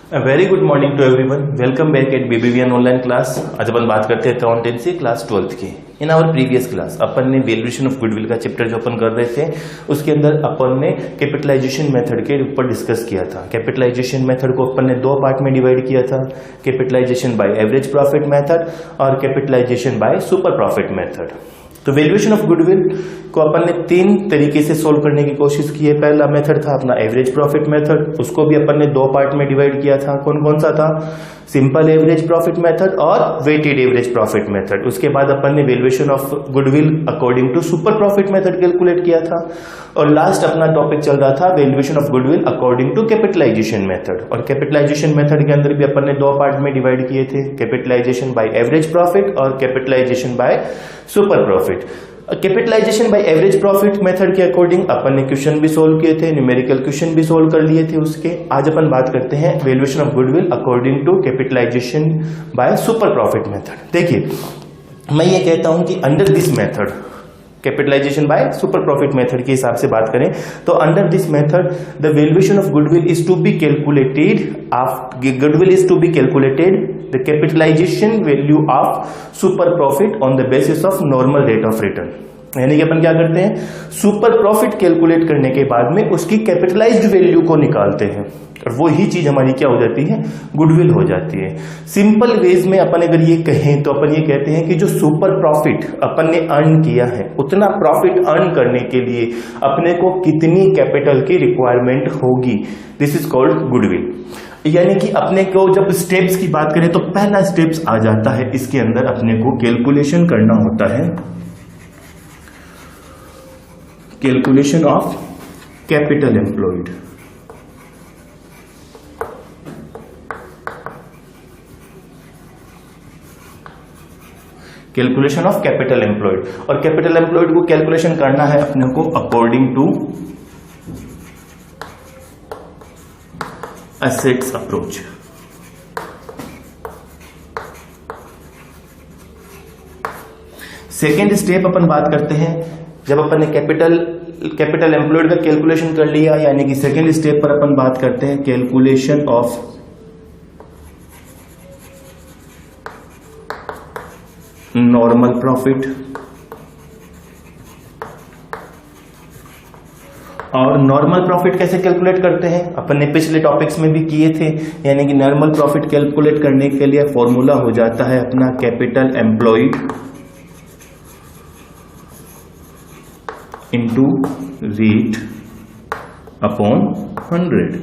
Very good morning to everyone. Welcome back at BBVN online class. आज अपन बात करते हैं अकाउंटेंसी क्लास 12th की। इन आवर प्रीवियस क्लास अपन ने वैल्यूएशन ऑफ गुडविल का चैप्टर जो अपन कर रहे थे उसके अंदर अपन ने कैपिटलाइजेशन मेथड के ऊपर डिस्कस किया था। कैपिटलाइजेशन मेथड को अपन ने दो पार्ट में डिवाइड किया था, capitalisation by average profit method और capitalisation by super profit method. तो वैल्यूएशन ऑफ गुडविल को अपन ने तीन तरीके से सोल्व करने की कोशिश की है। पहला मेथड था अपना एवरेज प्रॉफिट मेथड, उसको भी अपन ने दो पार्ट में डिवाइड किया था। कौन कौन सा था? सिंपल एवरेज प्रॉफिट मेथड और वेटेड एवरेज प्रॉफिट मेथड। उसके बाद अपन ने valuation of goodwill according to super profit method calculate किया था। और लास्ट अपना टॉपिक चल रहा था valuation of goodwill according to capitalization method. और कैपिटलाइजेशन मेथड के अंदर भी अपन ने दो पार्ट में डिवाइड किए थे, कैपिटलाइजेशन बाय एवरेज प्रॉफिट और capitalisation by super profit. Capitalization by average profit method के अकॉर्डिंग अपन ने क्वेश्चन भी सोल्व किए थे, न्यूमेरिकल क्वेश्चन भी सोल्व कर लिए थे उसके। आज अपन बात करते हैं valuation of goodwill according to capitalization by super profit method. देखिए, मैं ये कहता हूं कि under this method capitalization by super profit method के हिसाब से बात करें तो under this method the valuation of goodwill is to be calculated the capitalization value of super profit on the basis of normal rate of return. यानी कि अपन क्या करते हैं, सुपर प्रॉफिट कैलकुलेट करने के बाद में उसकी कैपिटलाइज्ड वैल्यू को निकालते हैं और वो ही चीज हमारी क्या हो जाती है, गुडविल हो जाती है। सिंपल वेज में अपन अगर ये कहें तो अपन ये कहते हैं कि जो सुपर प्रॉफिट अपन ने अर्न किया है उतना प्रॉफिट अर्न करने के लिए अपने को कितनी कैपिटल की रिक्वायरमेंट होगी, दिस इज कॉल्ड गुडविल। यानी कि अपने को जब स्टेप्स की बात करें तो पहला स्टेप्स आ जाता है, इसके अंदर अपने को कैलकुलेशन करना होता है, calculation of capital employed. Calculation of capital employed. और कैपिटल एम्प्लॉयड को कैलकुलेशन करना है अपने को according to assets approach. Second step अपन बात करते हैं, जब अपन ने कैपिटल एम्प्लॉयड का कैलकुलेशन कर लिया, यानी कि सेकेंड स्टेप पर अपन बात करते हैं कैलकुलेशन ऑफ नॉर्मल प्रॉफिट। और नॉर्मल प्रॉफिट कैसे कैलकुलेट करते हैं अपन ने पिछले टॉपिक्स में भी किए थे। यानी कि नॉर्मल प्रॉफिट कैलकुलेट करने के लिए फॉर्मूला हो जाता है अपना capital employed into rate upon 100।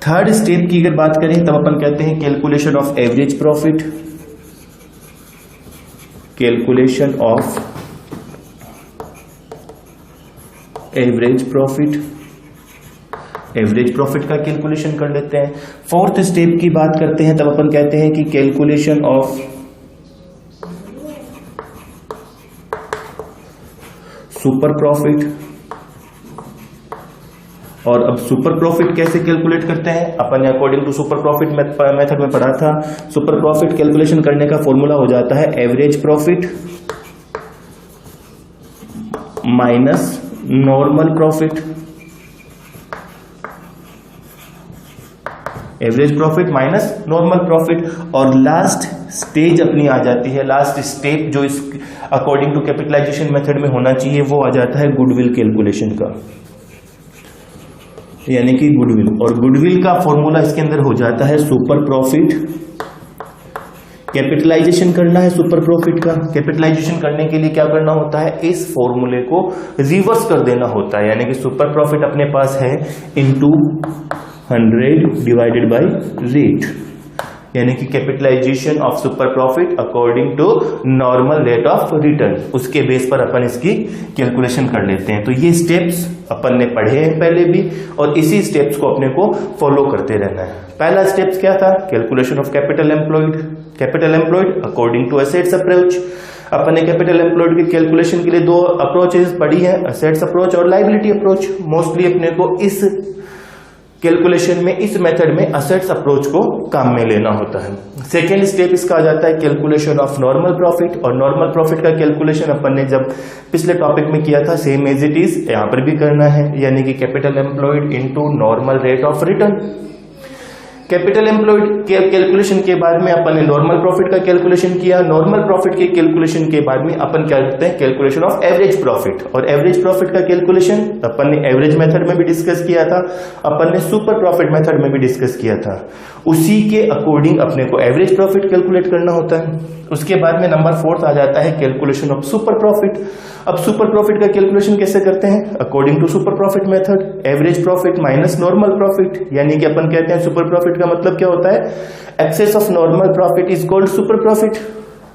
Third step की अगर बात करें तब अपन कहते हैं calculation of average profit, calculation of average profit का कैलकुलेशन कर लेते हैं। फोर्थ स्टेप की बात करते हैं तब अपन कहते हैं कि कैलकुलेशन ऑफ सुपर प्रॉफिट। और अब सुपर प्रॉफिट कैसे कैलकुलेट करते हैं अपन ने according to super profit method में पढ़ा था। सुपर प्रॉफिट कैलकुलेशन करने का फॉर्मूला हो जाता है average profit minus normal profit. Average profit minus normal profit. और लास्ट स्टेज अपनी आ जाती है, लास्ट स्टेप जो इस अकॉर्डिंग टू कैपिटलाइजेशन मेथड में होना चाहिए वो आ जाता है गुडविल कैलकुलेशन का, यानी कि गुडविल। और गुडविल का फॉर्मूला इसके अंदर हो जाता है सुपर प्रॉफिट। कैपिटलाइजेशन करना है सुपर प्रॉफिट का, कैपिटलाइजेशन करने के लिए क्या करना होता है, इस फॉर्मूले को रिवर्स कर देना होता है। यानी कि सुपर प्रॉफिट अपने पास है इनटू 100 डिवाइडेड बाय रेट, यानी कि capitalization of super profit according to normal rate of return, उसके बेस पर अपन इसकी कैलकुलेशन कर लेते हैं। तो ये स्टेप्स अपन ने पढ़े हैं पहले भी और इसी स्टेप्स को अपने को फॉलो करते रहना है। पहला स्टेप्स क्या था, calculation of capital employed according to assets approach. अपन ने कैपिटल एम्प्लॉयड की कैलकुलेशन के लिए दो अप्रोचेस पढ़ी है, एसेट्स अप्रोच और लायबिलिटी अप्रोच। मोस्टली अपने को इस कैलकुलेशन में, इस मेथड में एसेट्स अप्रोच को काम में लेना होता है। सेकेंड स्टेप इसका आ जाता है कैलकुलेशन ऑफ नॉर्मल प्रॉफिट। और नॉर्मल प्रॉफिट का कैलकुलेशन अपन ने जब पिछले टॉपिक में किया था सेम एज इट इज यहां पर भी करना है, यानी कि capital employed into normal rate of return. Capital employed के कैलकुलेशन के बाद में अपन ने नॉर्मल प्रॉफिट का कैलकुलेशन किया। नॉर्मल प्रॉफिट के कैलकुलेशन के बाद में अपन क्या करते हैं, कैलकुलेशन ऑफ एवरेज प्रॉफिट। और एवरेज प्रॉफिट का कैलकुलेशन अपन ने एवरेज मेथड में भी डिस्कस किया था, अपन ने सुपर प्रॉफिट मेथड में भी डिस्कस किया था। उसी के अकॉर्डिंग अपने को एवरेज प्रॉफिट कैलकुलेट करना होता है। उसके बाद में नंबर 4 आ जाता है कैलकुलेशन ऑफ सुपर प्रॉफिट। अब सुपर प्रॉफिट का कैलकुलेशन कैसे करते हैं, according to super profit method, average profit minus normal profit. यानी कि अपन कहते हैं सुपर प्रॉफिट का मतलब क्या होता है, excess of normal profit is called super profit,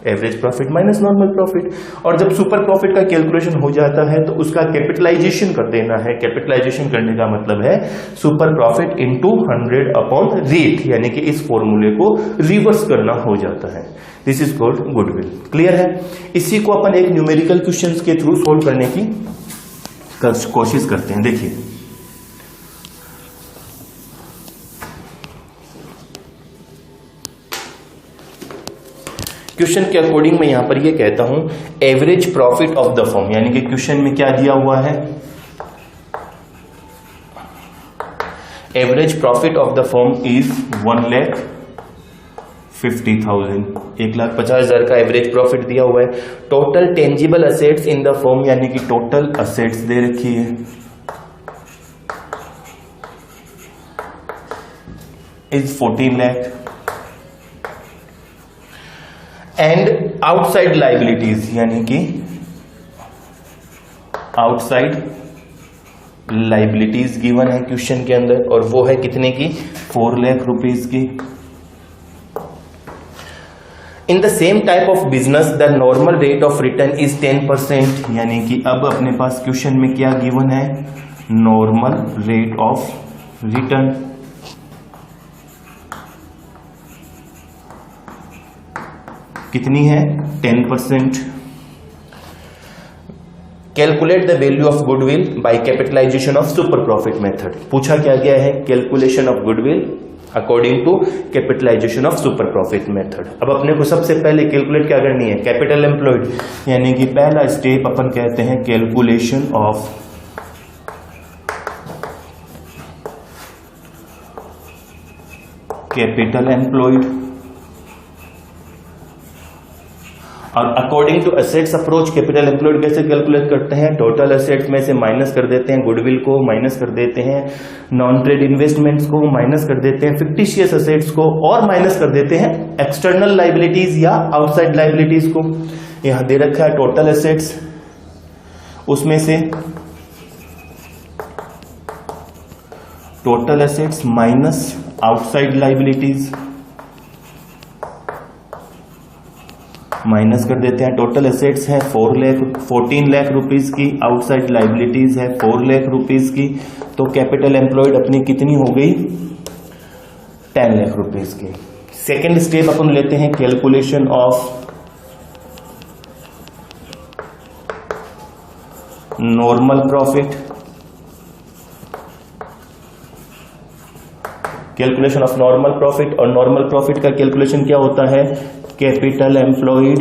average profit minus normal profit. और जब सुपर प्रॉफिट का कैलकुलेशन हो जाता है तो उसका कैपिटलाइजेशन कर देना है। कैपिटलाइजेशन करने का मतलब है super profit into 100 upon rate, यानी कि इस फॉर्मूले को रिवर्स करना हो जाता है। This is called goodwill. Clear है। इसी को अपन एक न्यूमेरिकल क्वेश्चंस के थ्रू सोल्व करने की कोशिश करते हैं। देखिए क्वेश्चन के अकॉर्डिंग मैं यहां पर ये कहता हूं average profit of the firm, यानी कि क्वेश्चन में क्या दिया हुआ है, average profit of the firm is 1,50,000, 1,50,000 का एवरेज प्रॉफिट दिया हुआ है। Total tangible assets in the firm, यानी कि टोटल असेट्स दे रखी है, is 14 lakh. And outside liabilities, यानी कि आउटसाइड लाइबिलिटीज गिवन है क्वेश्चन के अंदर, और वो है कितने की, 4 लाख रुपीज की। In the same type of business the normal rate of return is 10%, यानी कि अब अपने पास क्वेश्चन में क्या गिवन है, नॉर्मल रेट ऑफ रिटर्न। कितनी है, 10%। Calculate the value of goodwill by capitalization of super profit method. पूछा क्या गया है, calculation of goodwill according to capitalisation of super profit method. अब अपने को सबसे पहले कैलकुलेट क्या करनी है, कैपिटल एम्प्लॉयड, यानी कि पहला स्टेप अपन कहते हैं कैलकुलेशन ऑफ कैपिटल एम्प्लॉयड। और according to assets approach capital employed कैसे कैलकुलेट करते हैं, टोटल एसेट्स में से माइनस कर देते हैं गुडविल को, माइनस कर देते हैं नॉन ट्रेड इन्वेस्टमेंट्स को, माइनस कर देते हैं फिक्टिशियस एसेट्स को, और माइनस कर देते हैं एक्सटर्नल लाइबिलिटीज या आउटसाइड लाइबिलिटीज को। यहां दे रखा है टोटल एसेट्स, उसमें से total assets minus outside liabilities, minus कर देते हैं। टोटल एसेट्स है 14 लाख रुपीस की, आउटसाइड लाइबिलिटीज है 4 लाख रुपीस की, तो कैपिटल एम्प्लॉयड अपनी कितनी हो गई, 10 लाख रुपीस की। सेकेंड स्टेप अपन लेते हैं calculation of normal profit. Calculation of normal profit, और नॉर्मल प्रॉफिट का कैलकुलेशन क्या होता है, capital employed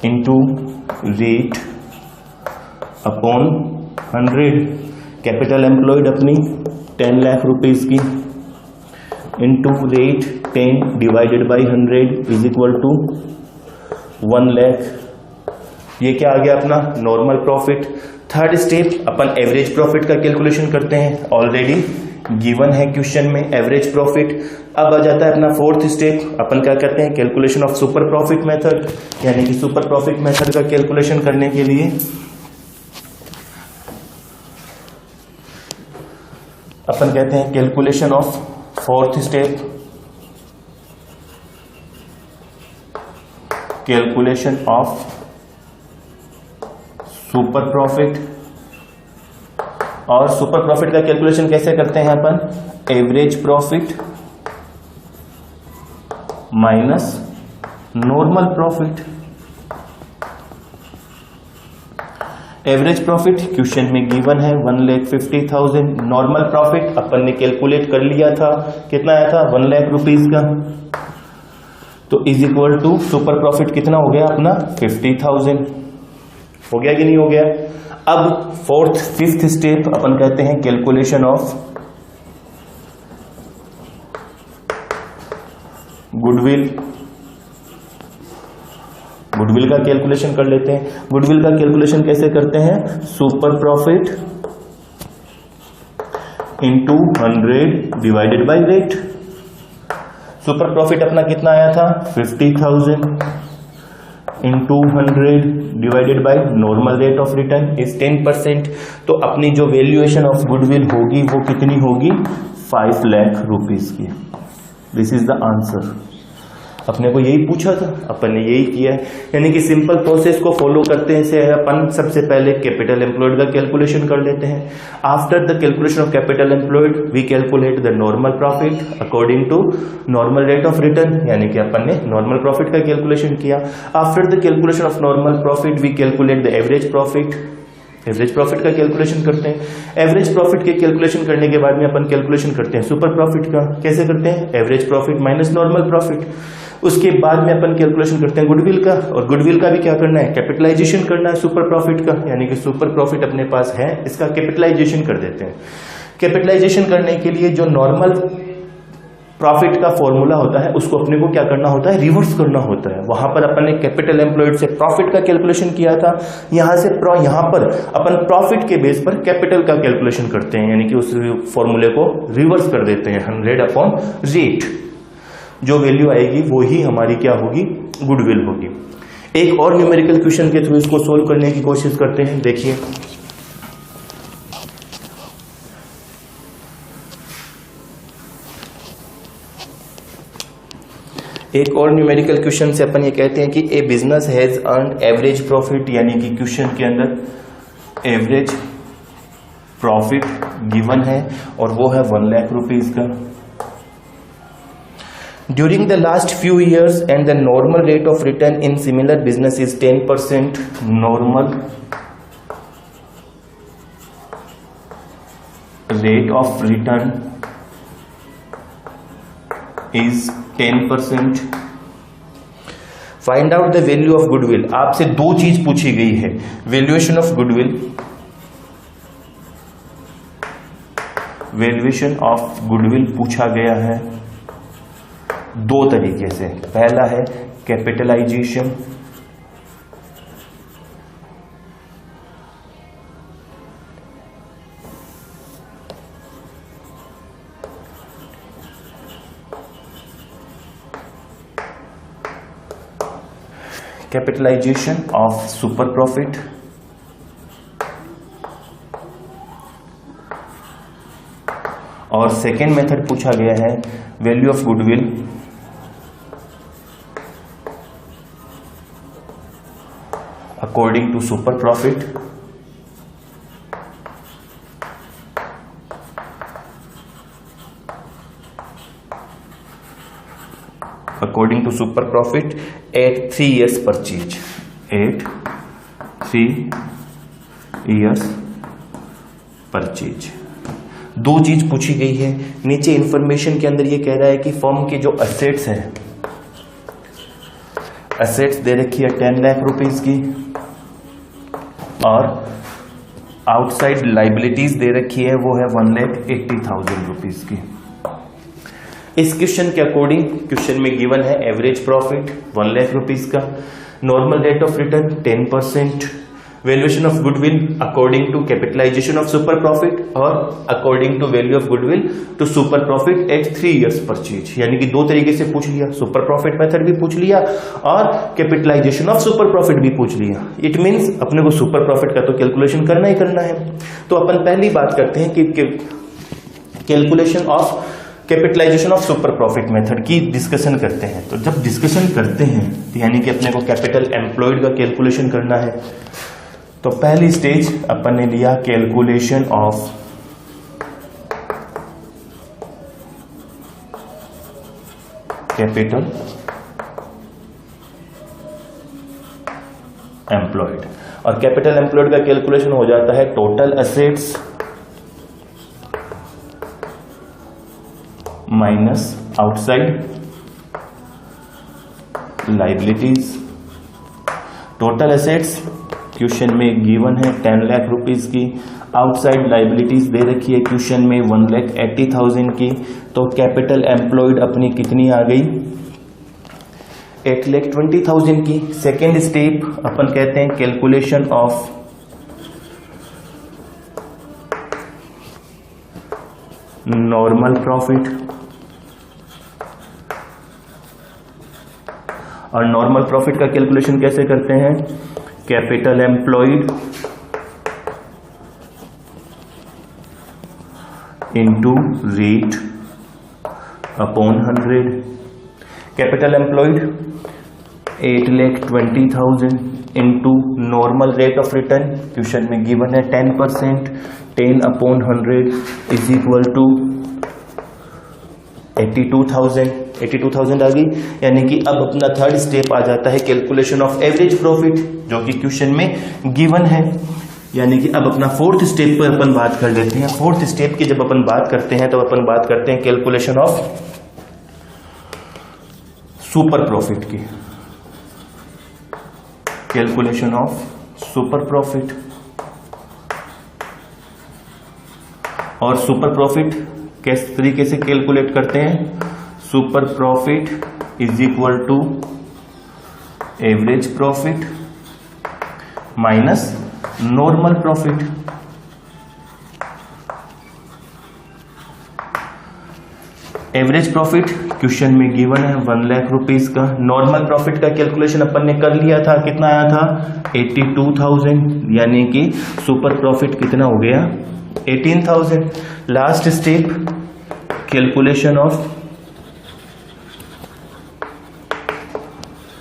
into rate upon 100। Capital employed अपनी 10 लाख रुपीस की, into rate 10 divided by 100 is equal to 1 lakh. ये क्या आ गया अपना नॉर्मल प्रॉफिट। थर्ड स्टेप अपन एवरेज प्रॉफिट का कैलकुलेशन करते हैं, ऑलरेडी गिवन है क्वेश्चन में एवरेज प्रॉफिट। अब आ जाता है अपना फोर्थ स्टेप, अपन क्या करते हैं calculation of super profit method, यानी कि सुपर प्रॉफिट मेथड का कैलकुलेशन करने के लिए अपन कहते हैं calculation of fourth step, calculation of super profit. और सुपर प्रॉफिट का कैलकुलेशन कैसे करते हैं अपन, average profit minus normal profit. Average profit question में गिवन है 1,50,000। नॉर्मल प्रॉफिट अपन ने कैलकुलेट कर लिया था, कितना आया था, 1 लाख रुपीज का, तो is equal to super profit कितना हो गया अपना 50,000। हो गया कि नहीं हो गया। अब फिफ्थ स्टेप अपन कहते हैं कैलकुलेशन ऑफ गुडविल। गुडविल का कैलकुलेशन कर लेते हैं। गुडविल का कैलकुलेशन कैसे करते हैं? Super profit into 100 divided by rate. Super profit अपना कितना आया था? 50,000 into 100 divided by normal rate of return is 10%। तो अपनी जो वैल्यूएशन ऑफ गुडविल होगी वो कितनी होगी? 5 लाख रुपीज की। This is the answer. अपने को यही पूछा था, अपन ने यही किया है। यानी कि सिंपल प्रोसेस को फॉलो करते हैं से अपन सबसे पहले कैपिटल एम्प्लॉयड का कैलकुलेशन कर लेते हैं। After the calculation of capital employed we calculate the normal profit according to normal rate of return, यानी कि अपन ने नॉर्मल प्रॉफिट का कैलकुलेशन किया। After the calculation of normal profit we calculate the average profit. Average profit का calculation करते हैं। Average profit के कैलकुलेशन करने के बाद में अपन कैलकुलेशन करते हैं सुपर प्रॉफिट का। कैसे करते हैं? Average profit minus normal profit. उसके बाद में अपन कैलकुलेशन करते हैं गुडविल का, और गुडविल का भी क्या करना है? कैपिटलाइजेशन करना है सुपर प्रॉफिट का। यानी कि सुपर प्रॉफिट अपने पास है, इसका कैपिटलाइजेशन कर देते हैं। कैपिटलाइजेशन करने के लिए जो नॉर्मल प्रॉफिट का फॉर्मूला होता है उसको अपने को क्या करना होता है? रिवर्स करना होता है। वहां पर अपन ने कैपिटल एम्प्लॉयड से प्रॉफिट का कैलकुलेशन किया था, यहां पर अपन प्रॉफिट के बेस पर कैपिटल का कैलकुलेशन करते हैं, यानी कि उस फॉर्मूले को रिवर्स कर देते हैं। 100 अपॉन रेट, जो वैल्यू आएगी वो ही हमारी क्या होगी? गुडविल होगी। एक और न्यूमेरिकल क्वेश्चन के थ्रू इसको सोल्व करने की कोशिश करते हैं। देखिए, एक और न्यूमेरिकल क्वेश्चन से अपन ये कहते हैं कि a business has earned average profit, यानी कि क्वेश्चन के अंदर एवरेज प्रॉफिट गिवन है और वो है 1 लाख रुपीज का। During the last few years and the normal rate of return in similar business is 10%. Normal rate of return is 10%. Find out the value of goodwill. आपसे दो चीज पूछी गई है, valuation of goodwill, valuation of goodwill पूछा गया है दो तरीके से। पहला है capitalization, capitalization of super profit, और सेकेंड मेथड पूछा गया है value of goodwill according to super profit at 3 years purchase, at 3 years purchase। दो चीज पूछी गई है। नीचे इंफॉर्मेशन के अंदर ये कह रहा है कि फर्म के जो असेट्स हैं, असेट्स दे रखी है 10 लाख रुपीज की, और आउटसाइड लाइबिलिटीज दे रखी है वो है 1,80,000 रुपीज की। इस क्वेश्चन के अकॉर्डिंग क्वेश्चन में गिवन है एवरेज प्रॉफिट 1 लाख रुपीज का, normal rate of return 10%, valuation of goodwill according to capitalisation of super profit और according to value of goodwill to super profit at 3 years purchase. यानी कि दो तरीके से पूछ लिया, सुपर प्रॉफिट मेथड भी पूछ लिया और कैपिटलाइजेशन ऑफ सुपर प्रॉफिट भी पूछ लिया। इट मींस अपने को सुपर प्रॉफिट का तो कैलकुलेशन करना ही करना है। तो अपन पहली बात करते हैं कि calculation of capitalisation of super profit method की डिस्कशन करते हैं। तो जब डिस्कशन करते हैं तो यानी कि अपने को कैपिटल एम्प्लॉयड का कैलकुलेशन करना है। तो पहली स्टेज अपन ने लिया कैलकुलेशन ऑफ कैपिटल एम्प्लॉयड, और कैपिटल एम्प्लॉयड का कैलकुलेशन हो जाता है total assets minus outside liabilities. Total assets question में गिवन है 10 लाख रुपीज की। आउटसाइड लाइबिलिटीज दे रखी है क्वेश्चन में 1,80,000 की। तो कैपिटल एम्प्लॉयड अपनी कितनी आ गई? 8,20,000 की। सेकेंड स्टेप अपन कहते हैं कैलकुलेशन ऑफ नॉर्मल प्रॉफिट। और नॉर्मल प्रॉफिट का कैलकुलेशन कैसे करते हैं? Capital employed into rate upon 100। Capital employed 8,20,000 into normal rate of return, question में गिवन है 10%, 10 अपॉन 100 इज इक्वल टू 82,000। 82,000 आ गई। यानी कि अब अपना थर्ड स्टेप आ जाता है कैलकुलेशन ऑफ एवरेज प्रॉफिट, जो कि क्वेश्चन में गिवन है। यानी कि अब अपना फोर्थ स्टेप पर अपन बात कर लेते हैं। फोर्थ स्टेप की जब अपन बात करते हैं तो अपन बात करते हैं कैलकुलेशन ऑफ सुपर प्रॉफिट की। Calculation of super profit. और सुपर प्रॉफिट किस तरीके से कैलकुलेट करते हैं? Super profit is equal to average profit minus normal profit. Average profit question में गिवन है 1 लाख रुपीज का। नॉर्मल प्रॉफिट का कैलकुलेशन अपन ने कर लिया था, कितना आया था? 82,000। यानी कि सुपर प्रॉफिट कितना हो गया? 18,000। Last step calculation of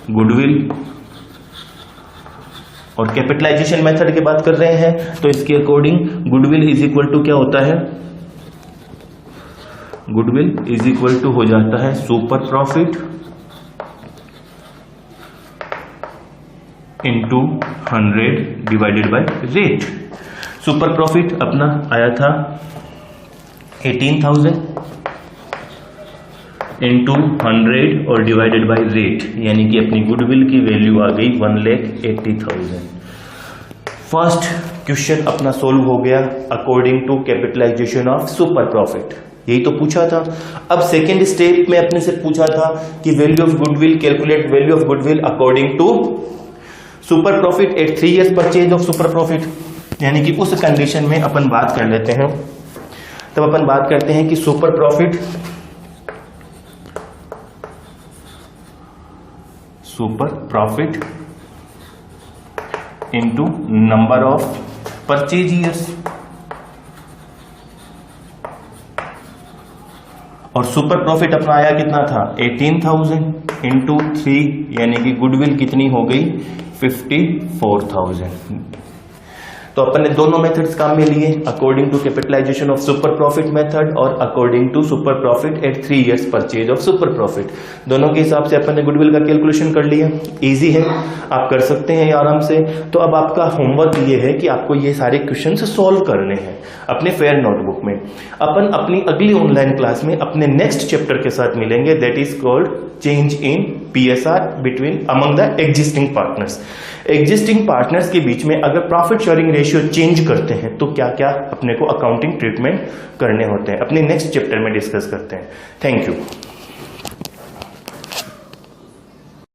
goodwill. और कैपिटलाइजेशन मेथड की बात कर रहे हैं तो इसके according goodwill is equal to क्या होता है? गुडविल इज इक्वल टू हो जाता है super profit into 100 divided by rate. Super profit अपना आया था 18,000 इंटू 100 और डिवाइडेड बाय रेट, यानी कि अपनी गुडविल की वैल्यू आ गई 1,80,000। फर्स्ट क्वेश्चन अपना सोल्व हो गया according to capitalisation of super profit, यही तो पूछा था। अब सेकेंड स्टेप में अपने से पूछा था कि value of goodwill, calculate value of goodwill according to super profit at 3 years purchase of super profit. यानी कि उस कंडीशन में अपन बात कर लेते हैं। तब अपन बात करते हैं कि super profit into number of purchase years. और सुपर प्रॉफिट अपना आया कितना था? 18,000 इंटू 3, यानी कि गुडविल कितनी हो गई? 54,000। तो अपन ने दोनों मेथड्स काम में लिए, according to capitalisation of super profit method और according to super profit at 3 years purchase of super profit. दोनों के हिसाब से अपन ने गुडविल का कैलकुलेशन कर लिया। इजी है, आप कर सकते हैं आराम से। तो अब आपका होमवर्क ये है कि आपको ये सारे क्वेश्चंस सॉल्व करने हैं अपने फेयर नोटबुक में। अपन अपनी अगली ऑनलाइन क्लास में अपने नेक्स्ट चैप्टर के साथ मिलेंगे, that is called change in PSR between among the existing partners. Existing partners के बीच में अगर प्रॉफिट शेयरिंग रेशियो चेंज करते हैं तो क्या क्या अपने को अकाउंटिंग ट्रीटमेंट करने होते हैं, अपने नेक्स्ट चैप्टर में डिस्कस करते हैं। Thank you.